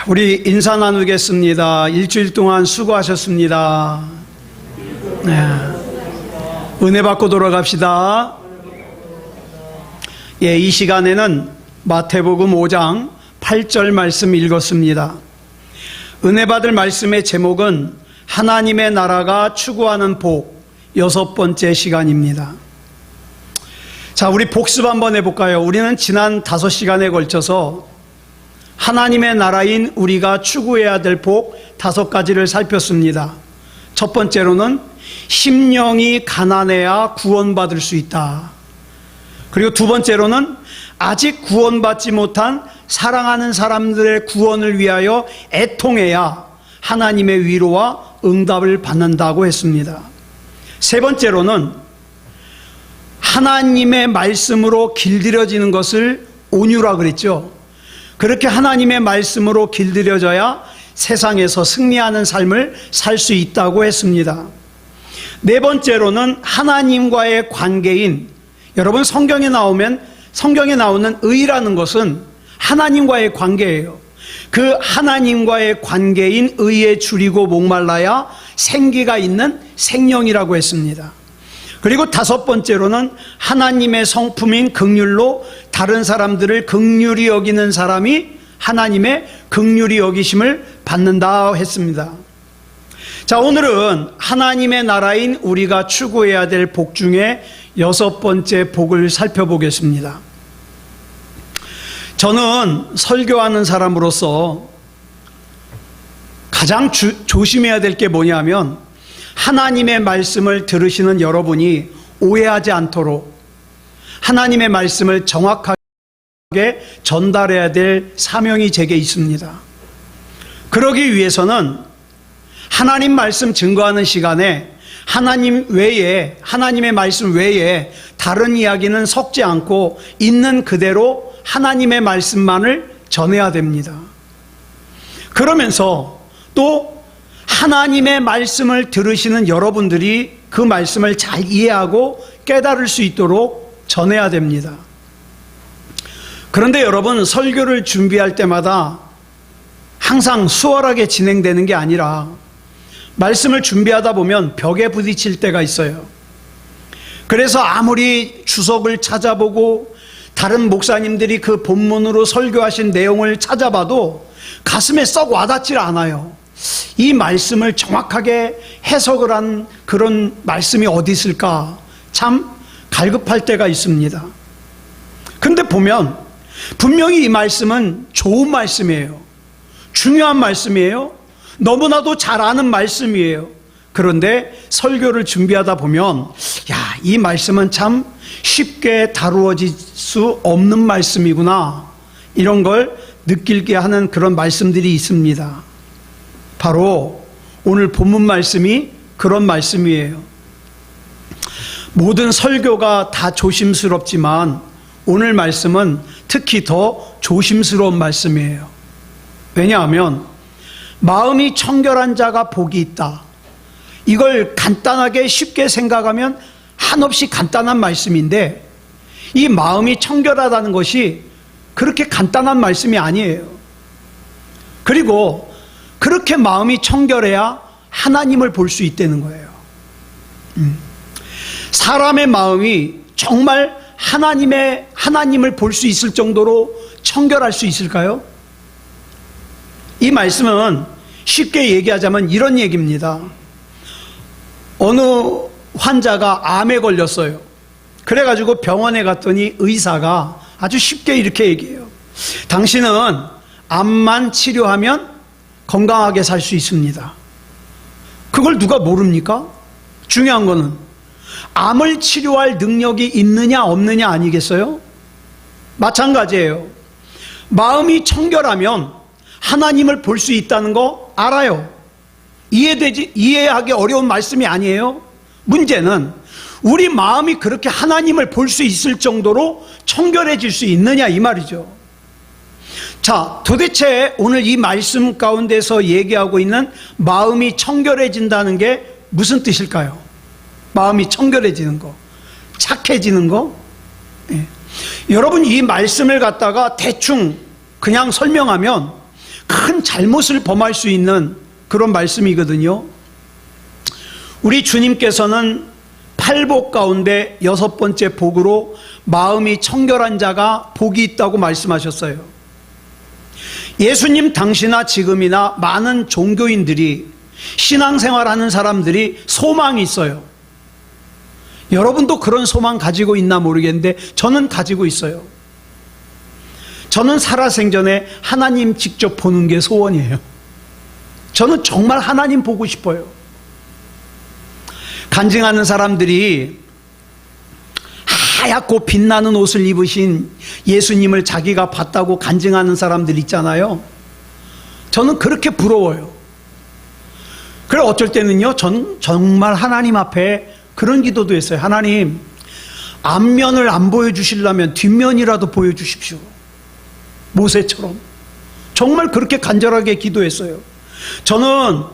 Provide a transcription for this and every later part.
우리 인사 나누겠습니다. 일주일 동안 수고하셨습니다. 네. 은혜 받고 돌아갑시다. 이 시간에는 마태복음 5장 8절 말씀 읽었습니다. 은혜 받을 말씀의 제목은 하나님의 나라가 추구하는 복, 6번째 시간입니다. 자, 우리 복습 한번 해볼까요? 우리는 지난 5시간에 걸쳐서 하나님의 나라인 우리가 추구해야 될 복 5가지를 살폈습니다. 첫 번째로는 심령이 가난해야 구원받을 수 있다. 그리고 두 번째로는 아직 구원받지 못한 사랑하는 사람들의 구원을 위하여 애통해야 하나님의 위로와 응답을 받는다고 했습니다. 세 번째로는 하나님의 말씀으로 길들여지는 것을 온유라 그랬죠. 그렇게 하나님의 말씀으로 길들여져야 세상에서 승리하는 삶을 살 수 있다고 했습니다. 네 번째로는 하나님과의 관계인, 여러분 성경에 나오는 의라는 것은 하나님과의 관계예요. 그 하나님과의 관계인 의에 줄이고 목말라야 생기가 있는 생명이라고 했습니다. 그리고 5번째로는 하나님의 성품인 긍휼로 다른 사람들을 긍휼히 여기는 사람이 하나님의 긍휼히 여기심을 받는다 했습니다. 자, 오늘은 하나님의 나라인 우리가 추구해야 될 복 중에 6번째 복을 살펴보겠습니다. 저는 설교하는 사람으로서 가장 조심해야 될 게 뭐냐면 하나님의 말씀을 들으시는 여러분이 오해하지 않도록 하나님의 말씀을 정확하게 전달해야 될 사명이 제게 있습니다. 그러기 위해서는 하나님 말씀 증거하는 시간에 하나님의 말씀 외에 다른 이야기는 섞지 않고 있는 그대로 하나님의 말씀만을 전해야 됩니다. 그러면서 또 하나님의 말씀을 들으시는 여러분들이 그 말씀을 잘 이해하고 깨달을 수 있도록 전해야 됩니다. 그런데 여러분, 설교를 준비할 때마다 항상 수월하게 진행되는 게 아니라 말씀을 준비하다 보면 벽에 부딪힐 때가 있어요. 그래서 아무리 주석을 찾아보고 다른 목사님들이 그 본문으로 설교하신 내용을 찾아봐도 가슴에 썩 와닿질 않아요. 이 말씀을 정확하게 해석을 한 그런 말씀이 어디 있을까? 참 갈급할 때가 있습니다. 근데 보면 분명히 이 말씀은 좋은 말씀이에요. 중요한 말씀이에요. 너무나도 잘 아는 말씀이에요. 그런데 설교를 준비하다 보면 이 말씀은 참 쉽게 다루어질 수 없는 말씀이구나, 이런 걸 느끼게 하는 그런 말씀들이 있습니다. 바로 오늘 본문 말씀이 그런 말씀이에요. 모든 설교가 다 조심스럽지만 오늘 말씀은 특히 더 조심스러운 말씀이에요. 왜냐하면 마음이 청결한 자가 복이 있다. 이걸 간단하게 쉽게 생각하면 한없이 간단한 말씀인데 이 마음이 청결하다는 것이 그렇게 간단한 말씀이 아니에요. 그리고 그렇게 마음이 청결해야 하나님을 볼 수 있다는 거예요. 사람의 마음이 정말 하나님을 볼 수 있을 정도로 청결할 수 있을까요? 이 말씀은 쉽게 얘기하자면 이런 얘기입니다. 어느 환자가 암에 걸렸어요. 그래가지고 병원에 갔더니 의사가 아주 쉽게 이렇게 얘기해요. 당신은 암만 치료하면 건강하게 살 수 있습니다. 그걸 누가 모릅니까? 중요한 거는 암을 치료할 능력이 있느냐 없느냐 아니겠어요? 마찬가지예요. 마음이 청결하면 하나님을 볼 수 있다는 거 알아요. 이해하기 어려운 말씀이 아니에요. 문제는 우리 마음이 그렇게 하나님을 볼 수 있을 정도로 청결해질 수 있느냐, 이 말이죠. 자, 도대체 오늘 이 말씀 가운데서 얘기하고 있는 마음이 청결해진다는 게 무슨 뜻일까요? 마음이 청결해지는 거, 착해지는 거. 여러분, 이 말씀을 갖다가 대충 그냥 설명하면 큰 잘못을 범할 수 있는 그런 말씀이거든요. 우리 주님께서는 팔복 가운데 6번째 복으로 마음이 청결한 자가 복이 있다고 말씀하셨어요. 예수님 당시나 지금이나 많은 종교인들이, 신앙생활하는 사람들이 소망이 있어요. 여러분도 그런 소망 가지고 있나 모르겠는데 저는 가지고 있어요. 저는 살아생전에 하나님 직접 보는 게 소원이에요. 저는 정말 하나님 보고 싶어요. 간증하는 사람들이 하얗고 빛나는 옷을 입으신 예수님을 자기가 봤다고 간증하는 사람들 있잖아요. 저는 그렇게 부러워요. 그래 어쩔 때는요, 전 정말 하나님 앞에 그런 기도도 했어요. 하나님, 앞면을 안 보여주시려면 뒷면이라도 보여주십시오. 모세처럼. 정말 그렇게 간절하게 기도했어요. 저는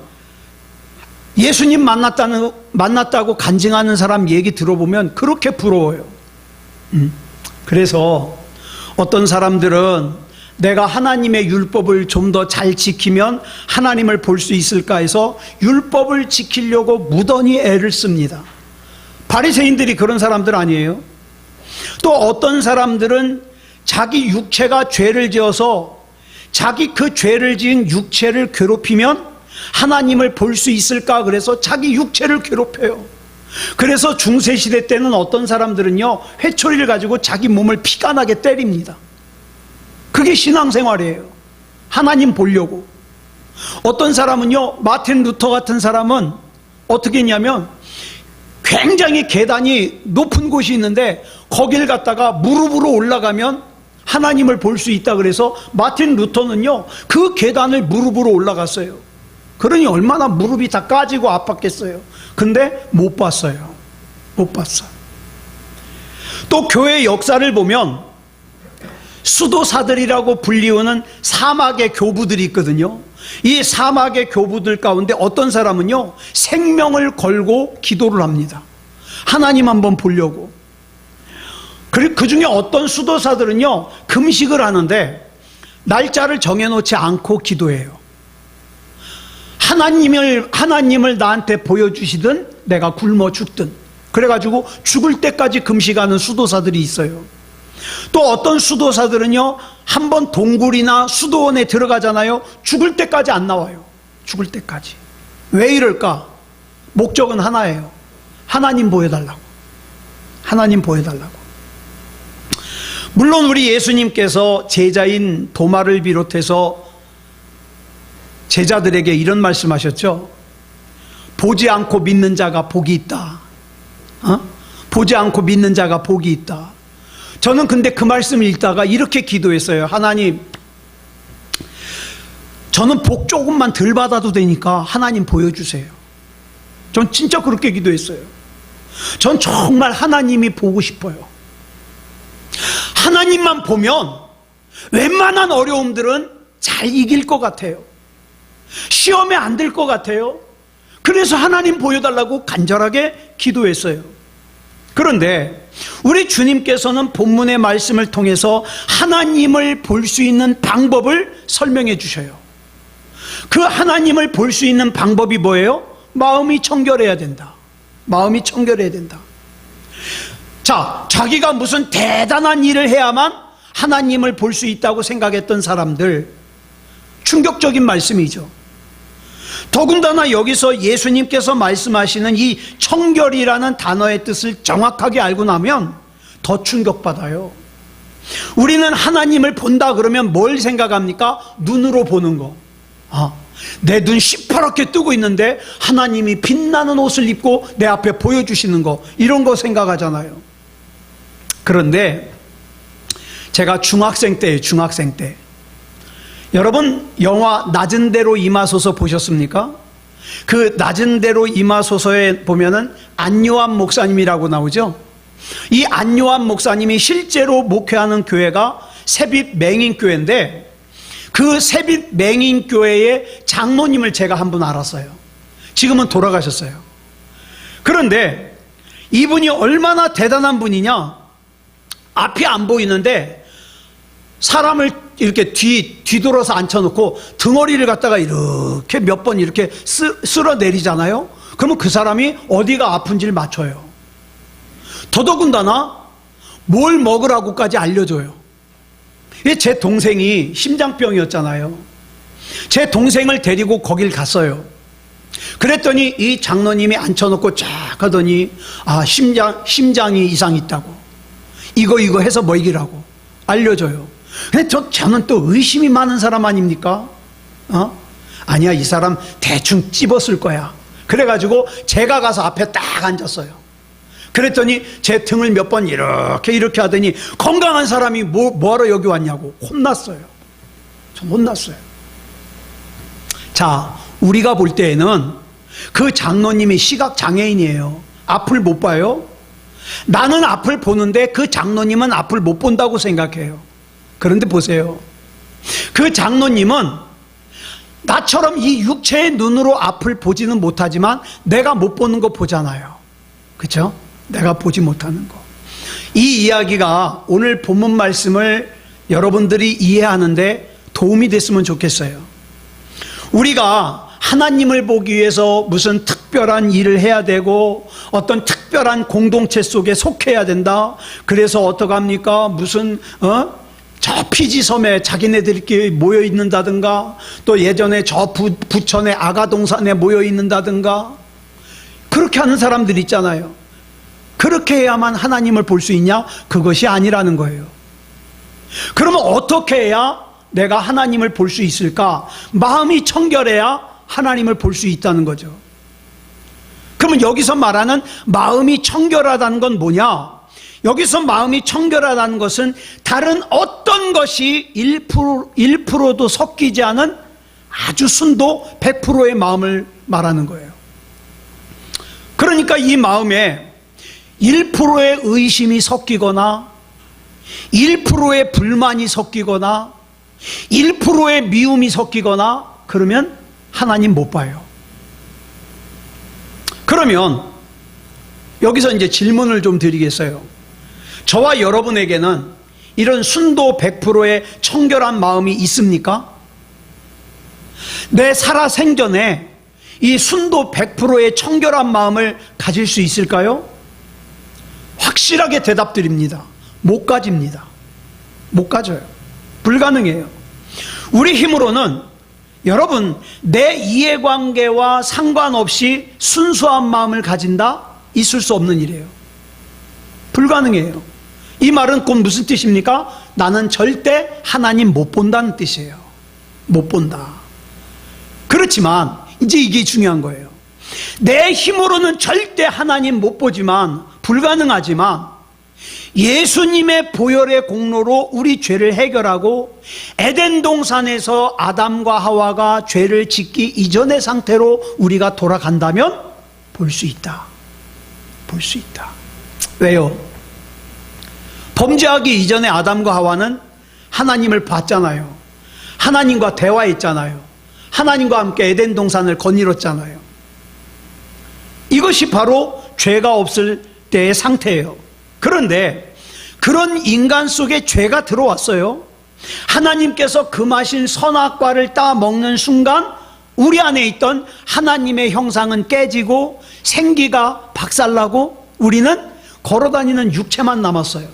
예수님 만났다고 간증하는 사람 얘기 들어보면 그렇게 부러워요. 그래서 어떤 사람들은 내가 하나님의 율법을 좀 더 잘 지키면 하나님을 볼 수 있을까 해서 율법을 지키려고 무던히 애를 씁니다. 바리새인들이 그런 사람들 아니에요? 또 어떤 사람들은 자기 육체가 죄를 지어서 자기 그 죄를 지은 육체를 괴롭히면 하나님을 볼 수 있을까 그래서 자기 육체를 괴롭혀요. 그래서 중세시대 때는 어떤 사람들은요, 회초리를 가지고 자기 몸을 피가 나게 때립니다. 그게 신앙생활이에요. 하나님 보려고. 어떤 사람은요, 마틴 루터 같은 사람은 어떻게 했냐면 굉장히 계단이 높은 곳이 있는데 거길 갔다가 무릎으로 올라가면 하나님을 볼 수 있다 그래서 마틴 루터는요, 그 계단을 무릎으로 올라갔어요. 그러니 얼마나 무릎이 다 까지고 아팠겠어요. 근데 못 봤어요. 못 봤어요. 또 교회 역사를 보면 수도사들이라고 불리우는 사막의 교부들이 있거든요. 이 사막의 교부들 가운데 어떤 사람은요, 생명을 걸고 기도를 합니다. 하나님 한번 보려고. 그 중에 어떤 수도사들은요, 금식을 하는데 날짜를 정해놓지 않고 기도해요. 하나님을 나한테 보여주시든 내가 굶어 죽든. 그래가지고 죽을 때까지 금식하는 수도사들이 있어요. 또 어떤 수도사들은요, 한번 동굴이나 수도원에 들어가잖아요. 죽을 때까지 안 나와요. 죽을 때까지. 왜 이럴까? 목적은 하나예요. 하나님 보여달라고. 하나님 보여달라고. 물론 우리 예수님께서 제자인 도마를 비롯해서 제자들에게 이런 말씀하셨죠. 보지 않고 믿는 자가 복이 있다. 보지 않고 믿는 자가 복이 있다. 저는 근데 그 말씀을 읽다가 이렇게 기도했어요. 하나님, 저는 복 조금만 덜 받아도 되니까 하나님 보여주세요. 전 진짜 그렇게 기도했어요. 전 정말 하나님이 보고 싶어요. 하나님만 보면 웬만한 어려움들은 잘 이길 것 같아요. 시험에 안 들 것 같아요. 그래서 하나님 보여달라고 간절하게 기도했어요. 그런데 우리 주님께서는 본문의 말씀을 통해서 하나님을 볼 수 있는 방법을 설명해 주셔요. 그 하나님을 볼 수 있는 방법이 뭐예요? 마음이 청결해야 된다. 마음이 청결해야 된다. 자, 자기가 무슨 대단한 일을 해야만 하나님을 볼 수 있다고 생각했던 사람들, 충격적인 말씀이죠. 더군다나 여기서 예수님께서 말씀하시는 이 청결이라는 단어의 뜻을 정확하게 알고 나면 더 충격받아요. 우리는 하나님을 본다 그러면 뭘 생각합니까? 눈으로 보는 거. 내 눈 시퍼렇게 뜨고 있는데 하나님이 빛나는 옷을 입고 내 앞에 보여주시는 거, 이런 거 생각하잖아요. 그런데 제가 중학생 때예요. 중학생 때. 여러분 영화 낮은 대로 임하소서 보셨습니까? 그 낮은 대로 임하소서에 보면은 안요한 목사님이라고 나오죠. 이 안요한 목사님이 실제로 목회하는 교회가 새빛 맹인교회인데, 그 새빛 맹인교회의 장로님을 제가 한 분 알았어요. 지금은 돌아가셨어요. 그런데 이분이 얼마나 대단한 분이냐, 앞이 안 보이는데 사람을 이렇게 뒤돌아서 앉혀놓고 등허리를 갖다가 이렇게 몇 번 이렇게 쓸어 내리잖아요. 그러면 그 사람이 어디가 아픈지를 맞춰요. 더더군다나 뭘 먹으라고까지 알려줘요. 제 동생이 심장병이었잖아요. 제 동생을 데리고 거길 갔어요. 그랬더니 이 장로님이 앉혀놓고 쫙 하더니 심장이 이상이 있다고, 이거 해서 먹이라고 알려줘요. 근데 저는 또 의심이 많은 사람 아닙니까? 아니야, 이 사람 대충 찝었을 거야. 그래가지고 제가 가서 앞에 딱 앉았어요. 그랬더니 제 등을 몇 번 이렇게 하더니 건강한 사람이 뭐하러 여기 왔냐고 혼났어요. 전 혼났어요. 자, 우리가 볼 때에는 그 장로님이 시각장애인이에요. 앞을 못 봐요. 나는 앞을 보는데 그 장로님은 앞을 못 본다고 생각해요. 그런데 보세요. 그 장로님은 나처럼 이 육체의 눈으로 앞을 보지는 못하지만 내가 못 보는 거 보잖아요. 그렇죠? 내가 보지 못하는 거. 이 이야기가 오늘 본문 말씀을 여러분들이 이해하는데 도움이 됐으면 좋겠어요. 우리가 하나님을 보기 위해서 무슨 특별한 일을 해야 되고 어떤 특별한 공동체 속에 속해야 된다. 그래서 어떡합니까? 무슨 저 피지섬에 자기네들끼리 모여 있는다든가, 또 예전에 저 부천의 아가동산에 모여 있는다든가, 그렇게 하는 사람들 있잖아요. 그렇게 해야만 하나님을 볼 수 있냐? 그것이 아니라는 거예요. 그러면 어떻게 해야 내가 하나님을 볼 수 있을까? 마음이 청결해야 하나님을 볼 수 있다는 거죠. 그러면 여기서 말하는 마음이 청결하다는 건 뭐냐? 여기서 마음이 청결하다는 것은 다른 어떤 것이 1%도 섞이지 않은 아주 순도 100%의 마음을 말하는 거예요. 그러니까 이 마음에 1%의 의심이 섞이거나 1%의 불만이 섞이거나 1%의 미움이 섞이거나 그러면 하나님 못 봐요. 그러면 여기서 이제 질문을 좀 드리겠어요. 저와 여러분에게는 이런 순도 100%의 청결한 마음이 있습니까? 내 살아생전에 이 순도 100%의 청결한 마음을 가질 수 있을까요? 확실하게 대답드립니다. 못 가집니다. 못 가져요. 불가능해요. 우리 힘으로는 여러분, 내 이해관계와 상관없이 순수한 마음을 가진다? 있을 수 없는 일이에요. 불가능해요. 이 말은 곧 무슨 뜻입니까? 나는 절대 하나님 못 본다는 뜻이에요. 못 본다. 그렇지만 이제 이게 중요한 거예요. 내 힘으로는 절대 하나님 못 보지만, 불가능하지만 예수님의 보혈의 공로로 우리 죄를 해결하고 에덴 동산에서 아담과 하와가 죄를 짓기 이전의 상태로 우리가 돌아간다면 볼 수 있다. 볼 수 있다. 왜요? 범죄하기 이전에 아담과 하와는 하나님을 봤잖아요. 하나님과 대화했잖아요. 하나님과 함께 에덴 동산을 거닐었잖아요. 이것이 바로 죄가 없을 때의 상태예요. 그런데 그런 인간 속에 죄가 들어왔어요. 하나님께서 금하신 선악과를 따 먹는 순간 우리 안에 있던 하나님의 형상은 깨지고 생기가 박살나고 우리는 걸어다니는 육체만 남았어요.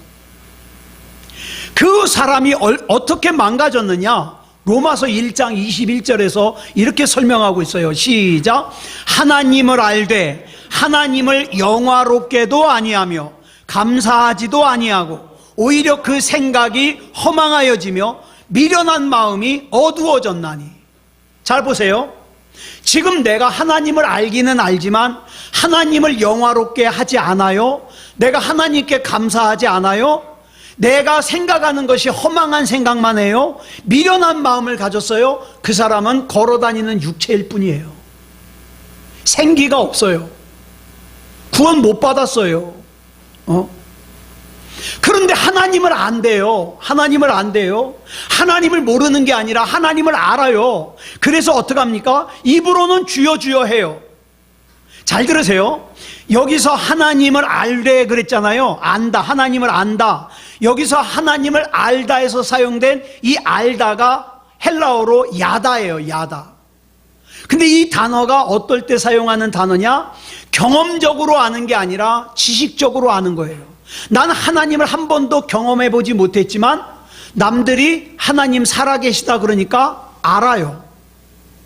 그 사람이 어떻게 망가졌느냐? 로마서 1장 21절에서 이렇게 설명하고 있어요. 시작. 하나님을 알되 하나님을 영화롭게도 아니하며 감사하지도 아니하고 오히려 그 생각이 허망하여지며 미련한 마음이 어두워졌나니. 잘 보세요. 지금 내가 하나님을 알기는 알지만 하나님을 영화롭게 하지 않아요. 내가 하나님께 감사하지 않아요. 내가 생각하는 것이 허망한 생각만 해요. 미련한 마음을 가졌어요. 그 사람은 걸어다니는 육체일 뿐이에요. 생기가 없어요. 구원 못 받았어요. 그런데 하나님을 안대요. 하나님을 안대요. 하나님을 모르는 게 아니라 하나님을 알아요. 그래서 어떡합니까? 입으로는 주여 주여 해요. 잘 들으세요. 여기서 하나님을 알래 그랬잖아요. 안다. 하나님을 안다. 여기서 하나님을 알다에서 사용된 이 알다가 헬라어로 야다예요, 야다. 근데 이 단어가 어떨 때 사용하는 단어냐? 경험적으로 아는 게 아니라 지식적으로 아는 거예요. 난 하나님을 한 번도 경험해 보지 못했지만 남들이 하나님 살아계시다 그러니까 알아요.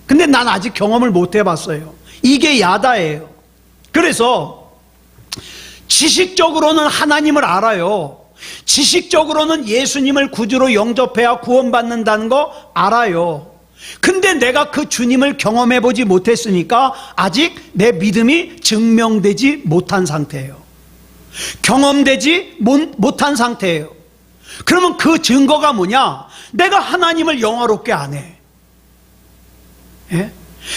근데 난 아직 경험을 못 해봤어요. 이게 야다예요. 그래서 지식적으로는 하나님을 알아요. 지식적으로는 예수님을 구주로 영접해야 구원받는다는 거 알아요. 근데 내가 그 주님을 경험해 보지 못했으니까 아직 내 믿음이 증명되지 못한 상태예요. 경험되지 못한 상태예요. 그러면 그 증거가 뭐냐? 내가 하나님을 영화롭게 안 해. 예?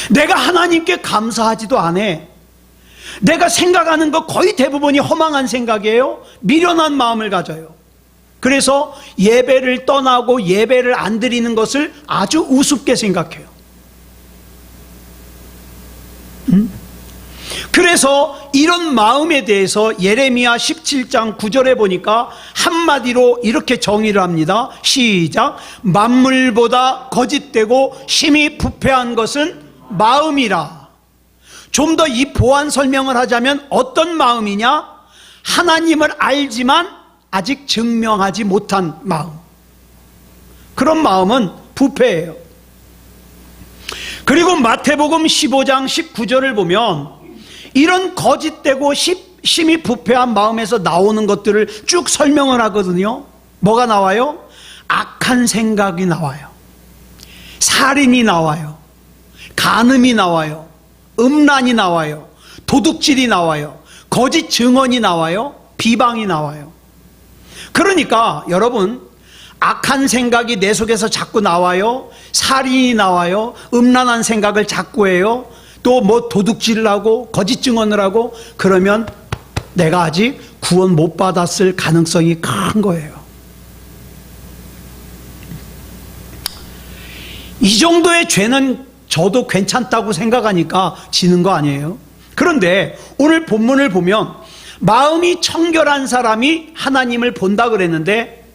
내가 하나님께 감사하지도 않아. 내가 생각하는 거 거의 대부분이 허망한 생각이에요. 미련한 마음을 가져요. 그래서 예배를 떠나고 예배를 안 드리는 것을 아주 우습게 생각해요. 그래서 이런 마음에 대해서 예레미야 17장 9절에 보니까 한마디로 이렇게 정의를 합니다. 시작. 만물보다 거짓되고 심히 부패한 것은 마음이라. 좀 더 이 보완 설명을 하자면 어떤 마음이냐? 하나님을 알지만 아직 증명하지 못한 마음. 그런 마음은 부패예요. 그리고 마태복음 15장 19절을 보면 이런 거짓되고 심히 부패한 마음에서 나오는 것들을 쭉 설명을 하거든요. 뭐가 나와요? 악한 생각이 나와요. 살인이 나와요. 간음이 나와요. 음란이 나와요. 도둑질이 나와요. 거짓 증언이 나와요. 비방이 나와요. 그러니까 여러분, 악한 생각이 내 속에서 자꾸 나와요. 살인이 나와요. 음란한 생각을 자꾸 해요. 또 뭐 도둑질을 하고 거짓 증언을 하고, 그러면 내가 아직 구원 못 받았을 가능성이 큰 거예요. 이 정도의 죄는 저도 괜찮다고 생각하니까 지는 거 아니에요? 그런데 오늘 본문을 보면 마음이 청결한 사람이 하나님을 본다 그랬는데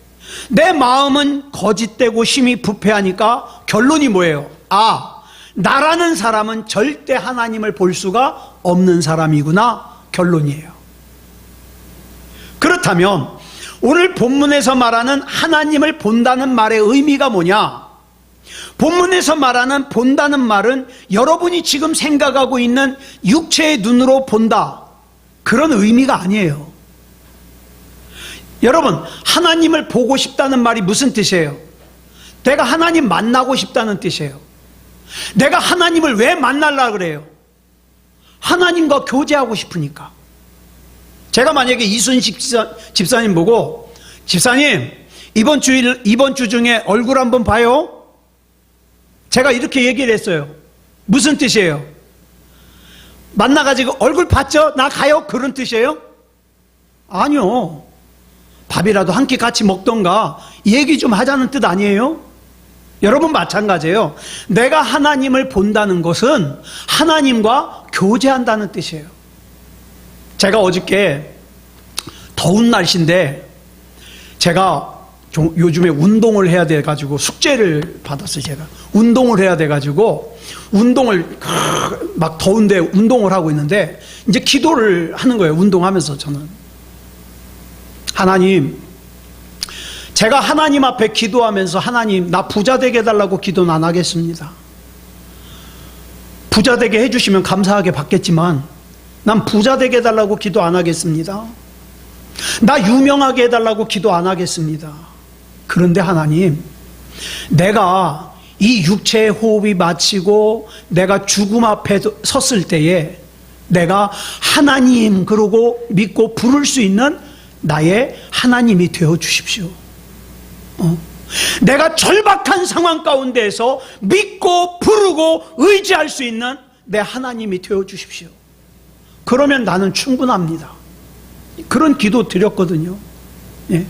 내 마음은 거짓되고 심히 부패하니까 결론이 뭐예요? 나라는 사람은 절대 하나님을 볼 수가 없는 사람이구나, 결론이에요. 그렇다면 오늘 본문에서 말하는 하나님을 본다는 말의 의미가 뭐냐? 본문에서 말하는 본다는 말은 여러분이 지금 생각하고 있는 육체의 눈으로 본다, 그런 의미가 아니에요. 여러분, 하나님을 보고 싶다는 말이 무슨 뜻이에요? 내가 하나님 만나고 싶다는 뜻이에요. 내가 하나님을 왜 만나려고 그래요? 하나님과 교제하고 싶으니까. 제가 만약에 이순식 집사님 보고, 집사님 이번 주 중에 얼굴 한번 봐요, 제가 이렇게 얘기를 했어요. 무슨 뜻이에요? 만나가지고 얼굴 봤죠? 나 가요? 그런 뜻이에요? 아니요. 밥이라도 한 끼 같이 먹던가 얘기 좀 하자는 뜻 아니에요? 여러분 마찬가지예요. 내가 하나님을 본다는 것은 하나님과 교제한다는 뜻이에요. 제가 어저께 더운 날씨인데 제가 요즘에 운동을 해야 돼가지고 숙제를 받았어요. 제가 운동을 해야 돼가지고 운동을 막 더운데 운동을 하고 있는데 이제 기도를 하는 거예요. 운동하면서 저는 하나님, 제가 하나님 앞에 기도하면서 하나님 나 부자 되게 해달라고 기도는 안 하겠습니다. 부자 되게 해주시면 감사하게 받겠지만 난 부자 되게 해달라고 기도 안 하겠습니다. 나 유명하게 해달라고 기도 안 하겠습니다. 그런데 하나님, 내가 이 육체의 호흡이 마치고 내가 죽음 앞에 섰을 때에 내가 하나님 그러고 믿고 부를 수 있는 나의 하나님이 되어 주십시오. 내가 절박한 상황 가운데에서 믿고 부르고 의지할 수 있는 내 하나님이 되어 주십시오. 그러면 나는 충분합니다. 그런 기도 드렸거든요. 예.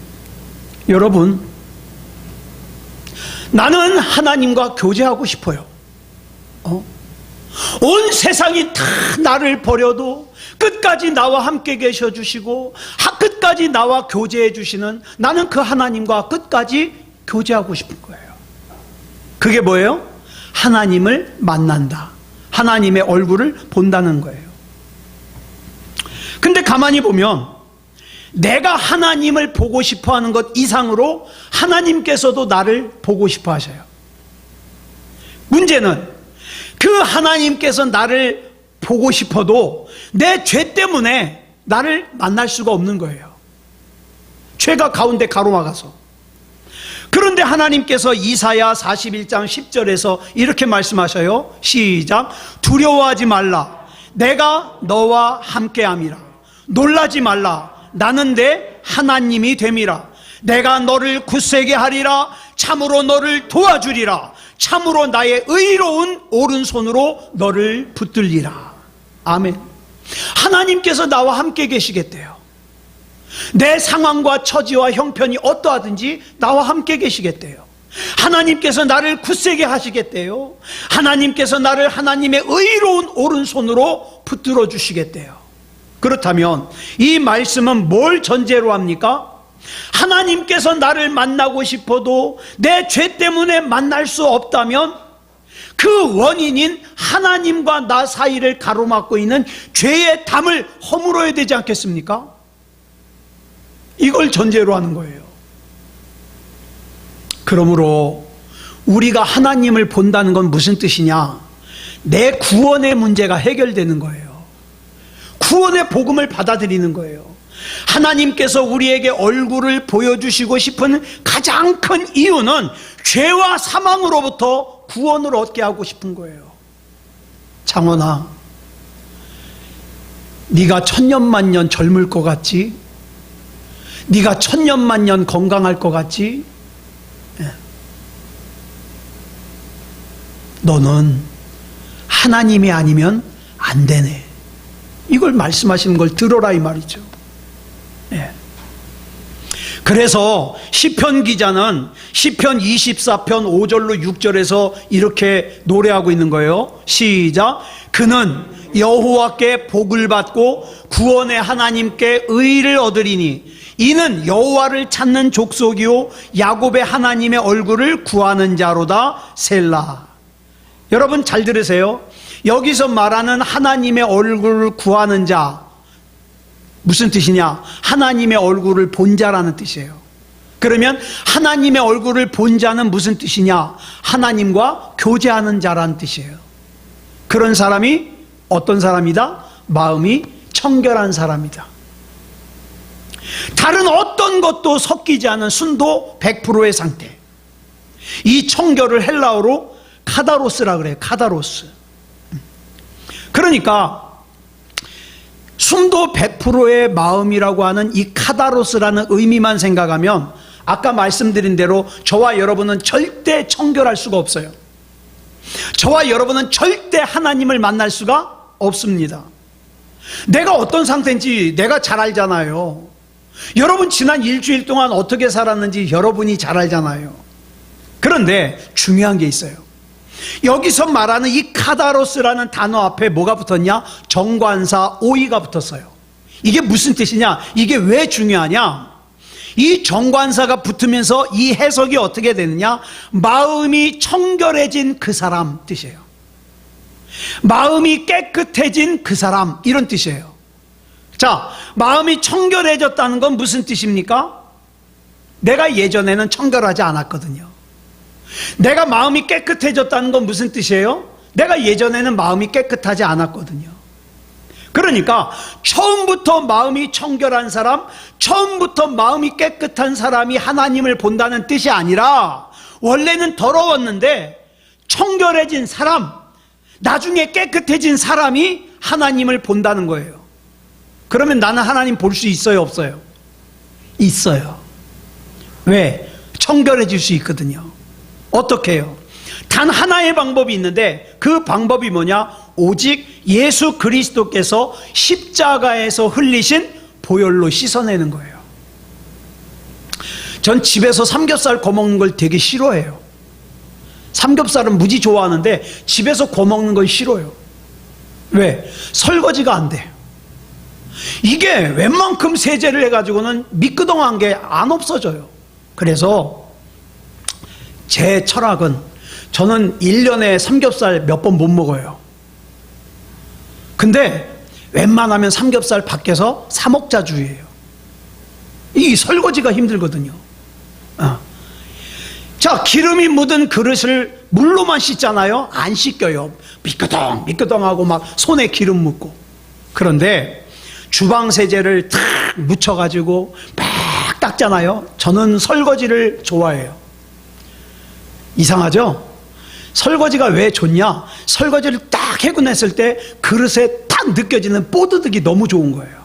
여러분, 나는 하나님과 교제하고 싶어요. 온 세상이 다 나를 버려도 끝까지 나와 함께 계셔 주시고 끝까지 나와 교제해 주시는, 나는 그 하나님과 끝까지 교제하고 싶은 거예요. 그게 뭐예요? 하나님을 만난다, 하나님의 얼굴을 본다는 거예요. 근데 가만히 보면 내가 하나님을 보고 싶어 하는 것 이상으로 하나님께서도 나를 보고 싶어 하셔요. 문제는 그 하나님께서 나를 보고 싶어도 내 죄 때문에 나를 만날 수가 없는 거예요. 죄가 가운데 가로막아서. 그런데 하나님께서 이사야 41장 10절에서 이렇게 말씀하셔요. 시작. 두려워하지 말라, 내가 너와 함께함이라. 놀라지 말라, 나는 내 하나님이 됨이라. 내가 너를 굳세게 하리라. 참으로 너를 도와주리라. 참으로 나의 의로운 오른손으로 너를 붙들리라. 아멘. 하나님께서 나와 함께 계시겠대요. 내 상황과 처지와 형편이 어떠하든지 나와 함께 계시겠대요. 하나님께서 나를 굳세게 하시겠대요. 하나님께서 나를 하나님의 의로운 오른손으로 붙들어 주시겠대요. 그렇다면 이 말씀은 뭘 전제로 합니까? 하나님께서 나를 만나고 싶어도 내 죄 때문에 만날 수 없다면 그 원인인 하나님과 나 사이를 가로막고 있는 죄의 담을 허물어야 되지 않겠습니까? 이걸 전제로 하는 거예요. 그러므로 우리가 하나님을 본다는 건 무슨 뜻이냐? 내 구원의 문제가 해결되는 거예요. 구원의 복음을 받아들이는 거예요. 하나님께서 우리에게 얼굴을 보여주시고 싶은 가장 큰 이유는 죄와 사망으로부터 구원을 얻게 하고 싶은 거예요. 장원아, 네가 천년만년 젊을 것 같지? 네가 천년만년 건강할 것 같지? 너는 하나님이 아니면 안 되네. 이걸 말씀하시는 걸 들어라 이 말이죠. 그래서 시편 기자는 시편 24편 5절로 6절에서 이렇게 노래하고 있는 거예요. 시작. 그는 여호와께 복을 받고 구원의 하나님께 의를 얻으리니 이는 여호와를 찾는 족속이요 야곱의 하나님의 얼굴을 구하는 자로다. 셀라. 여러분 잘 들으세요. 여기서 말하는 하나님의 얼굴을 구하는 자, 무슨 뜻이냐? 하나님의 얼굴을 본 자라는 뜻이에요. 그러면 하나님의 얼굴을 본 자는 무슨 뜻이냐? 하나님과 교제하는 자라는 뜻이에요. 그런 사람이 어떤 사람이다? 마음이 청결한 사람이다. 다른 어떤 것도 섞이지 않은 순도 100%의 상태. 이 청결을 헬라어로 카다로스라 그래요. 카다로스. 그러니까 순도 100%의 마음이라고 하는 이 카다로스라는 의미만 생각하면 아까 말씀드린 대로 저와 여러분은 절대 청결할 수가 없어요. 저와 여러분은 절대 하나님을 만날 수가 없습니다. 내가 어떤 상태인지 내가 잘 알잖아요. 여러분 지난 일주일 동안 어떻게 살았는지 여러분이 잘 알잖아요. 그런데 중요한 게 있어요. 여기서 말하는 이 카다로스라는 단어 앞에 뭐가 붙었냐? 정관사 오이가 붙었어요. 이게 무슨 뜻이냐? 이게 왜 중요하냐? 이 정관사가 붙으면서 이 해석이 어떻게 되느냐? 마음이 청결해진 그 사람 뜻이에요. 마음이 깨끗해진 그 사람, 이런 뜻이에요. 자, 마음이 청결해졌다는 건 무슨 뜻입니까? 내가 예전에는 청결하지 않았거든요. 내가 마음이 깨끗해졌다는 건 무슨 뜻이에요? 내가 예전에는 마음이 깨끗하지 않았거든요. 그러니까 처음부터 마음이 청결한 사람, 처음부터 마음이 깨끗한 사람이 하나님을 본다는 뜻이 아니라 원래는 더러웠는데 청결해진 사람, 나중에 깨끗해진 사람이 하나님을 본다는 거예요. 그러면 나는 하나님 볼 수 있어요, 없어요? 있어요. 왜? 청결해질 수 있거든요. 어떻게 해요? 단 하나의 방법이 있는데 그 방법이 뭐냐? 오직 예수 그리스도께서 십자가에서 흘리신 보혈로 씻어내는 거예요. 전 집에서 삼겹살 구워 먹는 걸 되게 싫어해요. 삼겹살은 무지 좋아하는데 집에서 구워 먹는 걸 싫어요. 왜? 설거지가 안 돼. 이게 웬만큼 세제를 해가지고는 미끄덩한 게 안 없어져요. 그래서 제 철학은, 저는 1년에 삼겹살 몇 번 못 먹어요. 근데 웬만하면 삼겹살 밖에서 사 먹자주의예요. 이 설거지가 힘들거든요. 자, 기름이 묻은 그릇을 물로만 씻잖아요. 안 씻겨요. 미끄덩하고 막 손에 기름 묻고. 그런데 주방 세제를 탁 묻혀가지고 막 닦잖아요. 저는 설거지를 좋아해요. 이상하죠? 설거지가 왜 좋냐? 설거지를 딱 해고 냈을 때 그릇에 딱 느껴지는 뽀드득이 너무 좋은 거예요.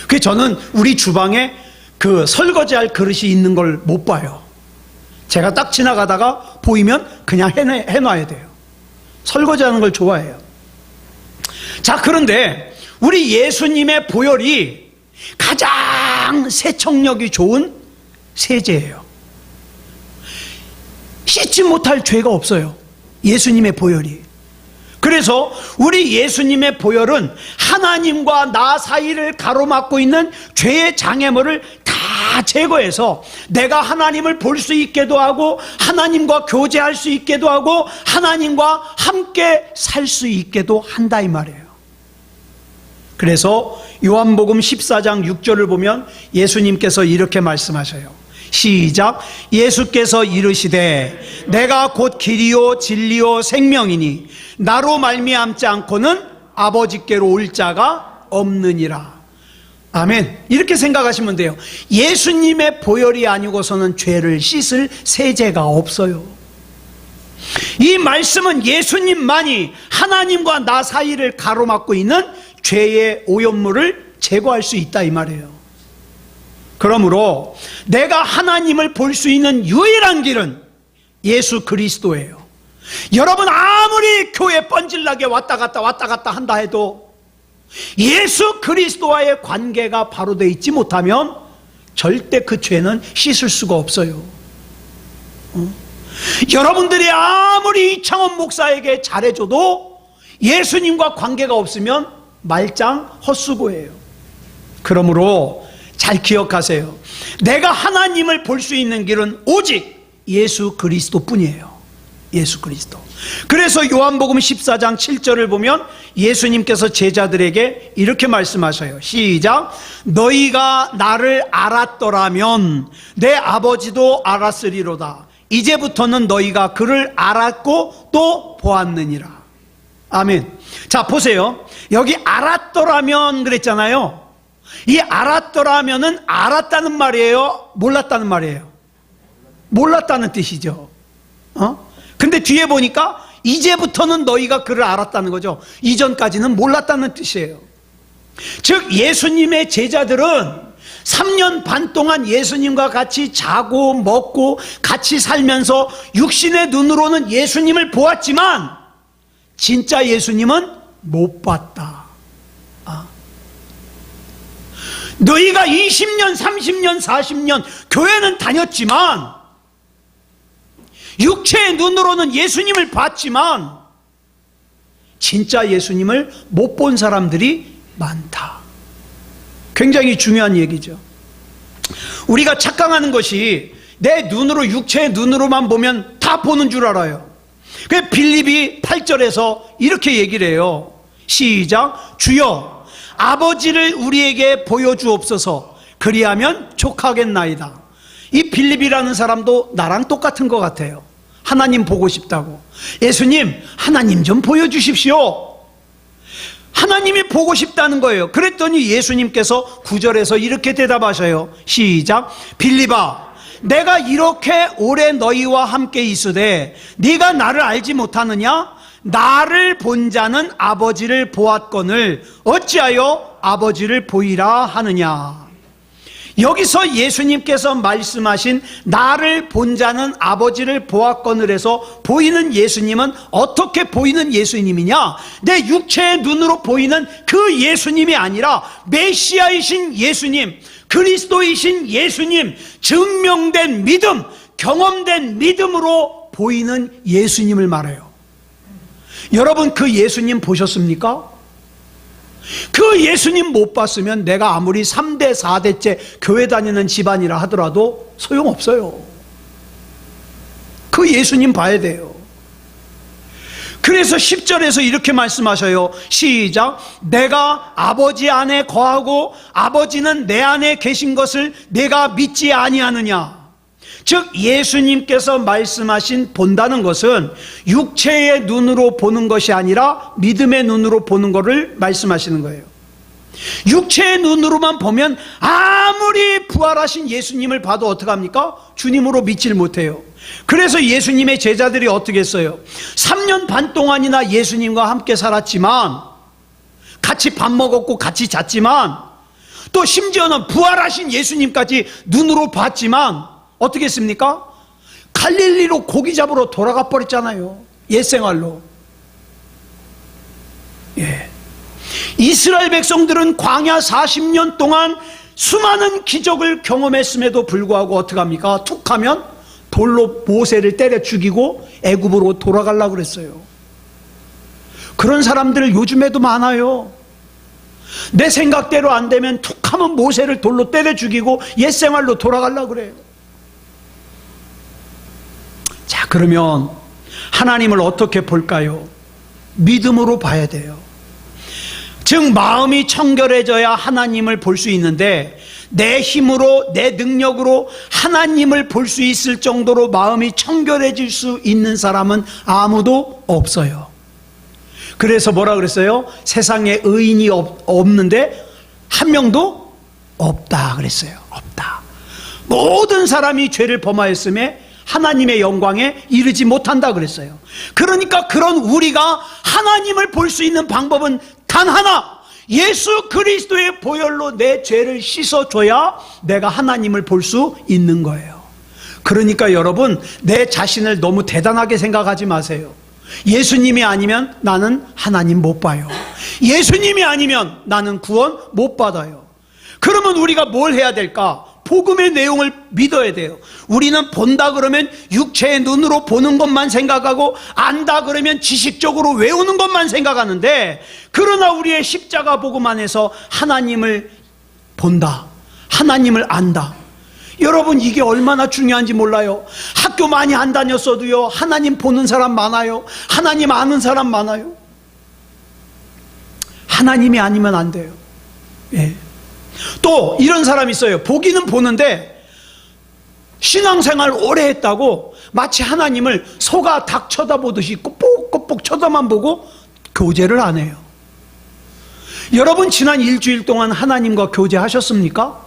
그래서 저는 우리 주방에 그 설거지할 그릇이 있는 걸 못 봐요. 제가 딱 지나가다가 보이면 그냥 해놔야 돼요. 설거지하는 걸 좋아해요. 자, 그런데 우리 예수님의 보혈이 가장 세척력이 좋은 세제예요. 씻지 못할 죄가 없어요. 예수님의 보혈이. 그래서 우리 예수님의 보혈은 하나님과 나 사이를 가로막고 있는 죄의 장애물을 다 제거해서 내가 하나님을 볼 수 있게도 하고 하나님과 교제할 수 있게도 하고 하나님과 함께 살 수 있게도 한다 이 말이에요. 그래서 요한복음 14장 6절을 보면 예수님께서 이렇게 말씀하셔요. 시작. 예수께서 이르시되 내가 곧 길이요 진리요 생명이니 나로 말미암지 않고는 아버지께로 올 자가 없느니라. 아멘. 이렇게 생각하시면 돼요. 예수님의 보혈이 아니고서는 죄를 씻을 세제가 없어요. 이 말씀은 예수님만이 하나님과 나 사이를 가로막고 있는 죄의 오염물을 제거할 수 있다 이 말이에요. 그러므로 내가 하나님을 볼 수 있는 유일한 길은 예수 그리스도예요. 여러분 아무리 교회 뻔질나게 왔다 갔다 한다 해도 예수 그리스도와의 관계가 바로 되어 있지 못하면 절대 그 죄는 씻을 수가 없어요. 여러분들이 아무리 이창원 목사에게 잘해줘도 예수님과 관계가 없으면 말짱 헛수고예요. 그러므로 잘 기억하세요. 내가 하나님을 볼 수 있는 길은 오직 예수 그리스도 뿐이에요. 예수 그리스도. 그래서 요한복음 14장 7절을 보면 예수님께서 제자들에게 이렇게 말씀하셔요. 시작. 너희가 나를 알았더라면 내 아버지도 알았으리로다. 이제부터는 너희가 그를 알았고 또 보았느니라. 아멘. 자, 보세요. 여기 알았더라면 그랬잖아요. 이 알았더라면은 알았다는 말이에요? 몰랐다는 말이에요? 몰랐다는 뜻이죠. 근데 뒤에 보니까 이제부터는 너희가 그를 알았다는 거죠. 이전까지는 몰랐다는 뜻이에요. 즉 예수님의 제자들은 3년 반 동안 예수님과 같이 자고 먹고 같이 살면서 육신의 눈으로는 예수님을 보았지만 진짜 예수님은 못 봤다. 너희가 20년, 30년, 40년 교회는 다녔지만 육체의 눈으로는 예수님을 봤지만 진짜 예수님을 못 본 사람들이 많다. 굉장히 중요한 얘기죠. 우리가 착각하는 것이 내 눈으로, 육체의 눈으로만 보면 다 보는 줄 알아요. 그래서 빌립이 8절에서 이렇게 얘기를 해요. 시작. 주여 아버지를 우리에게 보여주옵소서. 그리하면 족하겠나이다. 이 빌립이라는 사람도 나랑 똑같은 것 같아요. 하나님 보고 싶다고. 예수님 하나님 좀 보여주십시오. 하나님이 보고 싶다는 거예요. 그랬더니 예수님께서 9절에서 이렇게 대답하셔요. 시작. 빌립아 내가 이렇게 오래 너희와 함께 있으되 네가 나를 알지 못하느냐? 나를 본 자는 아버지를 보았거늘 어찌하여 아버지를 보이라 하느냐. 여기서 예수님께서 말씀하신 나를 본 자는 아버지를 보았거늘 해서 보이는 예수님은 어떻게 보이는 예수님이냐? 내 육체의 눈으로 보이는 그 예수님이 아니라 메시아이신 예수님, 그리스도이신 예수님, 증명된 믿음, 경험된 믿음으로 보이는 예수님을 말해요. 여러분, 그 예수님 보셨습니까? 그 예수님 못 봤으면 내가 아무리 3대 4대째 교회 다니는 집안이라 하더라도 소용없어요. 그 예수님 봐야 돼요. 그래서 10절에서 이렇게 말씀하셔요. 시작. 내가 아버지 안에 거하고 아버지는 내 안에 계신 것을 내가 믿지 아니하느냐. 즉 예수님께서 말씀하신 본다는 것은 육체의 눈으로 보는 것이 아니라 믿음의 눈으로 보는 것을 말씀하시는 거예요. 육체의 눈으로만 보면 아무리 부활하신 예수님을 봐도 어떡합니까? 주님으로 믿질 못해요. 그래서 예수님의 제자들이 어떻게 했어요? 3년 반 동안이나 예수님과 함께 살았지만, 같이 밥 먹었고 같이 잤지만, 또 심지어는 부활하신 예수님까지 눈으로 봤지만 어떻게 했습니까? 갈릴리로 고기 잡으러 돌아가 버렸잖아요. 옛생활로. 예. 이스라엘 백성들은 광야 40년 동안 수많은 기적을 경험했음에도 불구하고 어떻게 합니까? 툭 하면 돌로 모세를 때려 죽이고 애굽으로 돌아가려고 그랬어요. 그런 사람들 요즘에도 많아요. 내 생각대로 안 되면 툭 하면 모세를 돌로 때려 죽이고 옛생활로 돌아가려고 그래요. 자, 그러면 하나님을 어떻게 볼까요? 믿음으로 봐야 돼요. 즉 마음이 청결해져야 하나님을 볼 수 있는데, 내 힘으로 내 능력으로 하나님을 볼 수 있을 정도로 마음이 청결해질 수 있는 사람은 아무도 없어요. 그래서 뭐라 그랬어요? 세상에 의인이 없는데 한 명도 없다 그랬어요. 없다. 모든 사람이 죄를 범하였음에 하나님의 영광에 이르지 못한다 그랬어요. 그러니까 그런 우리가 하나님을 볼 수 있는 방법은 단 하나, 예수 그리스도의 보혈로 내 죄를 씻어줘야 내가 하나님을 볼 수 있는 거예요. 그러니까 여러분, 내 자신을 너무 대단하게 생각하지 마세요. 예수님이 아니면 나는 하나님 못 봐요. 예수님이 아니면 나는 구원 못 받아요. 그러면 우리가 뭘 해야 될까? 복음의 내용을 믿어야 돼요. 우리는 본다 그러면 육체의 눈으로 보는 것만 생각하고, 안다 그러면 지식적으로 외우는 것만 생각하는데, 그러나 우리의 십자가 복음 안에서 하나님을 본다, 하나님을 안다. 여러분, 이게 얼마나 중요한지 몰라요. 학교 많이 안 다녔어도요, 하나님 보는 사람 많아요. 하나님 아는 사람 많아요. 하나님이 아니면 안 돼요. 예. 또 이런 사람이 있어요. 보기는 보는데 신앙생활 오래 했다고 마치 하나님을 소가 닭 쳐다보듯이 꼬북꼬북 쳐다만 보고 교제를 안 해요. 여러분, 지난 일주일 동안 하나님과 교제하셨습니까?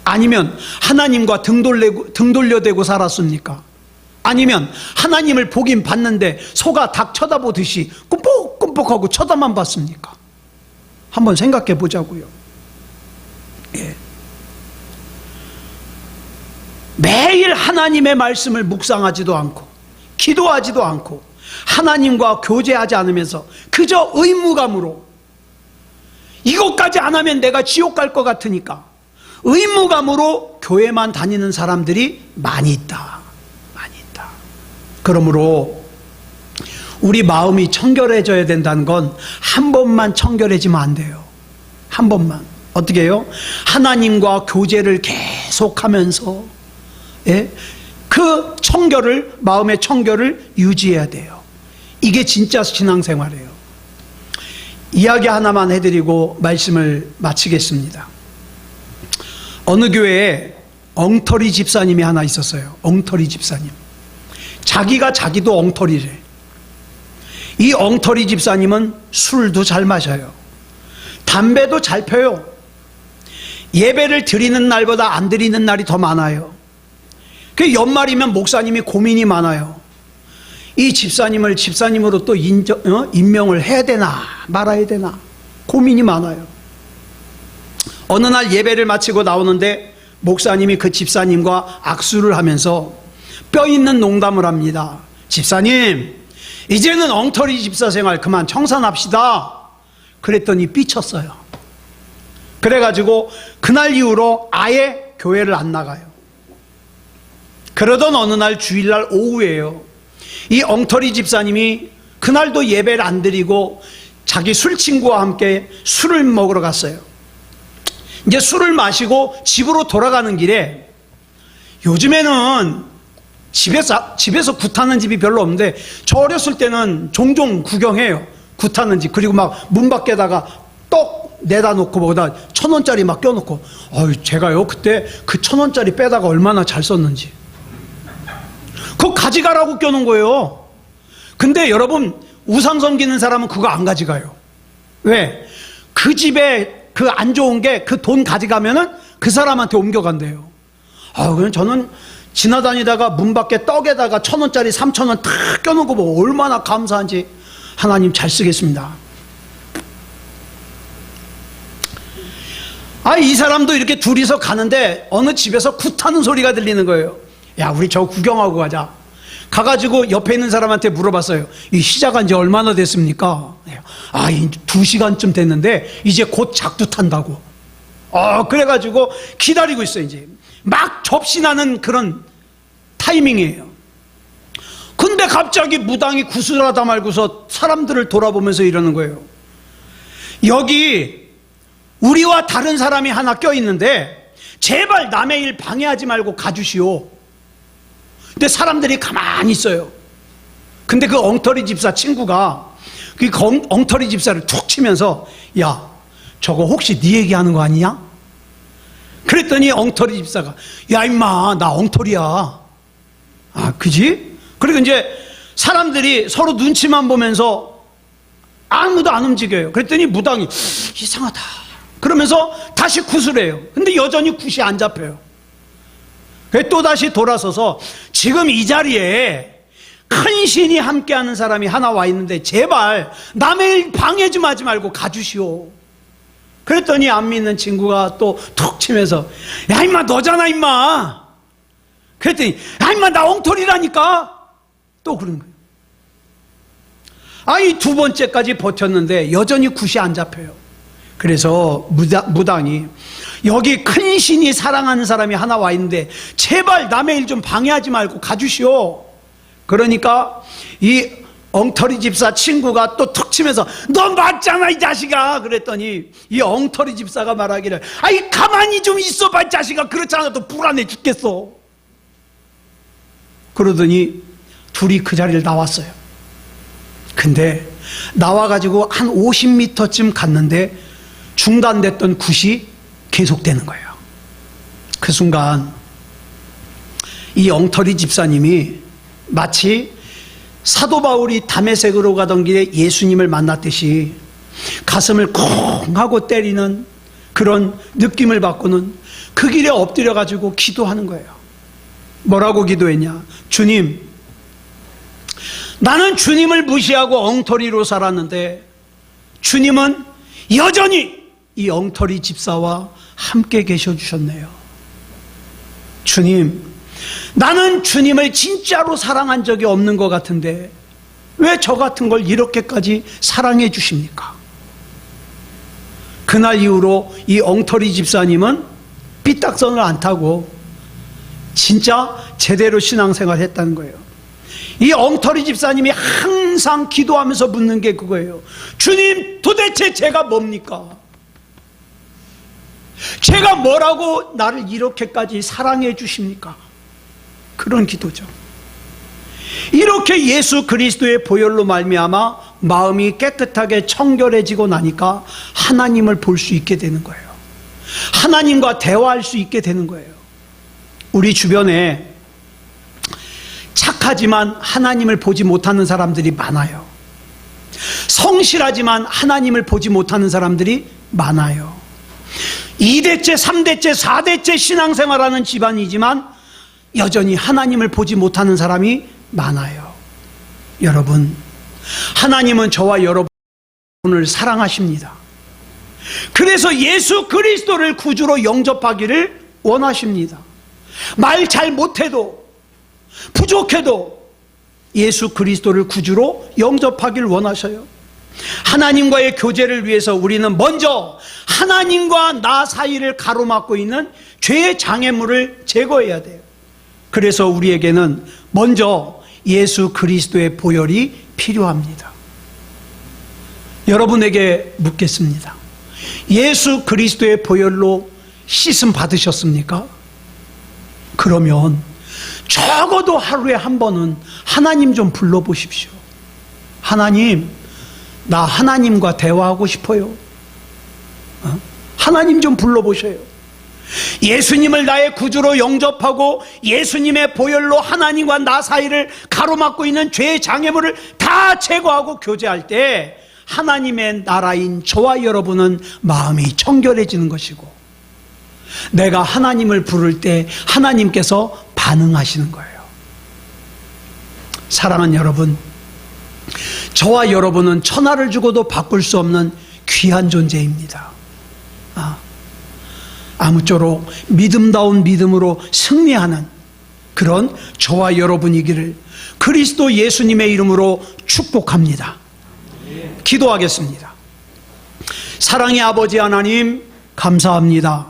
아니면 하나님과 등 돌려대고 살았습니까? 아니면 하나님을 보긴 봤는데 소가 닭 쳐다보듯이 끔뻑끔뻑하고 쳐다만 봤습니까? 한번 생각해 보자고요. 예. 매일 하나님의 말씀을 묵상하지도 않고 기도하지도 않고 하나님과 교제하지 않으면서 그저 의무감으로, 이것까지 안 하면 내가 지옥 갈 것 같으니까 의무감으로 교회만 다니는 사람들이 많이 있다. 많이 있다. 그러므로 우리 마음이 청결해져야 된다는 건 한 번만 청결해지면 안 돼요. 한 번만. 어떻게 해요? 하나님과 교제를 계속하면서, 예? 그 청결을, 마음의 청결을 유지해야 돼요. 이게 진짜 신앙생활이에요. 이야기 하나만 해드리고 말씀을 마치겠습니다. 어느 교회에 엉터리 집사님이 하나 있었어요. 엉터리 집사님. 자기가 자기도 엉터리래. 이 엉터리 집사님은 술도 잘 마셔요. 담배도 잘 펴요. 예배를 드리는 날보다 안 드리는 날이 더 많아요. 그 연말이면 목사님이 고민이 많아요. 이 집사님을 집사님으로 또 임명을 해야 되나 말아야 되나 고민이 많아요. 어느 날 예배를 마치고 나오는데 목사님이 그 집사님과 악수를 하면서 뼈 있는 농담을 합니다. 집사님, 이제는 엉터리 집사 생활 그만 청산합시다. 그랬더니 삐쳤어요. 그래가지고 그날 이후로 아예 교회를 안 나가요. 그러던 어느 날 주일날 오후에요. 이 엉터리 집사님이 그 그날도 예배를 안 드리고 자기 술 친구와 함께 술을 먹으러 갔어요. 이제 술을 마시고 집으로 돌아가는 길에, 요즘에는 집에서 굿하는 집이 별로 없는데 저 어렸을 때는 종종 구경해요. 굿하는 집. 그리고 막 문 밖에다가 떡 내다 놓고 거기다 1,000원짜리 막 껴놓고, 제가요 그때 그 1,000원짜리 빼다가 얼마나 잘 썼는지. 그거 가져가라고 껴놓은 거예요. 근데 여러분, 우상 섬기는 사람은 그거 안 가져가요. 왜? 그 집에 그 안 좋은 게 그 돈 가져가면은 그 사람한테 옮겨간대요. 그냥 저는 지나다니다가 문 밖에 떡에다가 1,000원짜리 3,000원 탁 껴놓은 거 보고 얼마나 감사한지, 하나님 잘 쓰겠습니다. 이 사람도 이렇게 둘이서 가는데 어느 집에서 굿하는 소리가 들리는 거예요. 야, 우리 저 구경하고 가자. 가가지고 옆에 있는 사람한테 물어봤어요. 이 시작한 지 얼마나 됐습니까? 2시간쯤 됐는데 이제 곧 작두 탄다고. 그래가지고 기다리고 있어요. 이제 막 접신하는 그런 타이밍이에요. 근데 갑자기 무당이 구슬하다 말고서 사람들을 돌아보면서 이러는 거예요. 여기 우리와 다른 사람이 하나 껴있는데 제발 남의 일 방해하지 말고 가주시오. 근데 사람들이 가만히 있어요. 근데 그 엉터리 집사 친구가 그 엉터리 집사를 툭 치면서, 야, 저거 혹시 네 얘기하는 거 아니냐? 그랬더니 엉터리 집사가, 야 임마, 나 엉터리야. 그지? 그리고 이제 사람들이 서로 눈치만 보면서 아무도 안 움직여요. 그랬더니 무당이 이상하다 그러면서 다시 구슬해요. 근데 여전히 굿이 안 잡혀요. 또 다시 돌아서서, 지금 이 자리에 큰 신이 함께하는 사람이 하나 와 있는데 제발 남의 일 방해 좀 하지 말고 가주시오. 그랬더니 안 믿는 친구가 또 툭 치면서, 야 임마, 너잖아 임마. 그랬더니, 야 임마, 나 엉터리라니까. 또 그런 거예요. 이 두 번째까지 버텼는데 여전히 굿이 안 잡혀요. 그래서 무당이, 여기 큰 신이 사랑하는 사람이 하나 와 있는데 제발 남의 일 좀 방해하지 말고 가주시오. 그러니까 이 엉터리 집사 친구가 또 툭 치면서, 너 맞잖아 이 자식아. 그랬더니 이 엉터리 집사가 말하기를, 가만히 좀 있어봐 이 자식아. 그렇지 않아도 불안해 죽겠어. 그러더니 둘이 그 자리를 나왔어요. 근데 나와가지고 한 50m쯤 갔는데 중단됐던 굿이 계속되는 거예요. 그 순간 이 엉터리 집사님이 마치 사도 바울이 다메섹으로 가던 길에 예수님을 만났듯이 가슴을 쿵 하고 때리는 그런 느낌을 받고는 그 길에 엎드려 가지고 기도하는 거예요. 뭐라고 기도했냐? 주님, 나는 주님을 무시하고 엉터리로 살았는데 주님은 여전히 이 엉터리 집사와 함께 계셔 주셨네요. 주님, 나는 주님을 진짜로 사랑한 적이 없는 것 같은데 왜 저 같은 걸 이렇게까지 사랑해 주십니까? 그날 이후로 이 엉터리 집사님은 삐딱선을 안 타고 진짜 제대로 신앙생활을 했다는 거예요. 이 엉터리 집사님이 항상 기도하면서 묻는 게 그거예요. 주님, 도대체 제가 뭡니까? 제가 뭐라고 나를 이렇게까지 사랑해 주십니까? 그런 기도죠. 이렇게 예수 그리스도의 보혈로 말미암아 마음이 깨끗하게 청결해지고 나니까 하나님을 볼 수 있게 되는 거예요. 하나님과 대화할 수 있게 되는 거예요. 우리 주변에 착하지만 하나님을 보지 못하는 사람들이 많아요. 성실하지만 하나님을 보지 못하는 사람들이 많아요. 2대째, 3대째, 4대째 신앙생활하는 집안이지만 여전히 하나님을 보지 못하는 사람이 많아요. 여러분, 하나님은 저와 여러분을 사랑하십니다. 그래서 예수 그리스도를 구주로 영접하기를 원하십니다. 말 잘 못해도, 부족해도 예수 그리스도를 구주로 영접하기를 원하셔요. 하나님과의 교제를 위해서 우리는 먼저 하나님과 나 사이를 가로막고 있는 죄의 장애물을 제거해야 돼요. 그래서 우리에게는 먼저 예수 그리스도의 보혈이 필요합니다. 여러분에게 묻겠습니다. 예수 그리스도의 보혈로 씻음 받으셨습니까? 그러면 적어도 하루에 한 번은 하나님 좀 불러보십시오. 하나님, 나 하나님과 대화하고 싶어요. 하나님 좀 불러보셔요. 예수님을 나의 구주로 영접하고 예수님의 보혈로 하나님과 나 사이를 가로막고 있는 죄의 장애물을 다 제거하고 교제할 때 하나님의 나라인 저와 여러분은 마음이 청결해지는 것이고, 내가 하나님을 부를 때 하나님께서 반응하시는 거예요. 사랑하는 여러분, 저와 여러분은 천하를 주고도 바꿀 수 없는 귀한 존재입니다. 아무쪼록 믿음다운 믿음으로 승리하는 그런 저와 여러분이기를 그리스도 예수님의 이름으로 축복합니다. 기도하겠습니다. 사랑의 아버지 하나님, 감사합니다.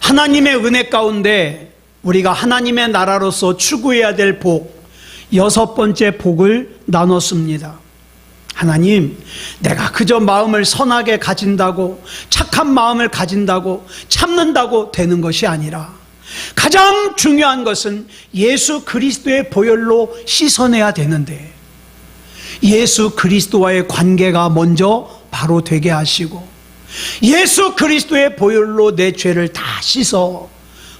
하나님의 은혜 가운데 우리가 하나님의 나라로서 추구해야 될 복, 6번째 복을 나눴습니다. 하나님, 내가 그저 마음을 선하게 가진다고, 착한 마음을 가진다고, 참는다고 되는 것이 아니라 가장 중요한 것은 예수 그리스도의 보혈로 씻어내야 되는데, 예수 그리스도와의 관계가 먼저 바로 되게 하시고, 예수 그리스도의 보혈로 내 죄를 다 씻어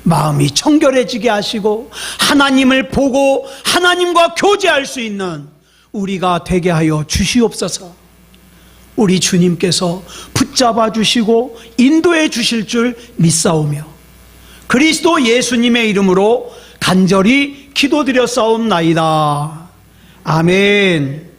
마음이 청결해지게 하시고 하나님을 보고 하나님과 교제할 수 있는 우리가 되게 하여 주시옵소서. 우리 주님께서 붙잡아 주시고 인도해 주실 줄 믿사오며 그리스도 예수님의 이름으로 간절히 기도드렸사옵나이다. 아멘.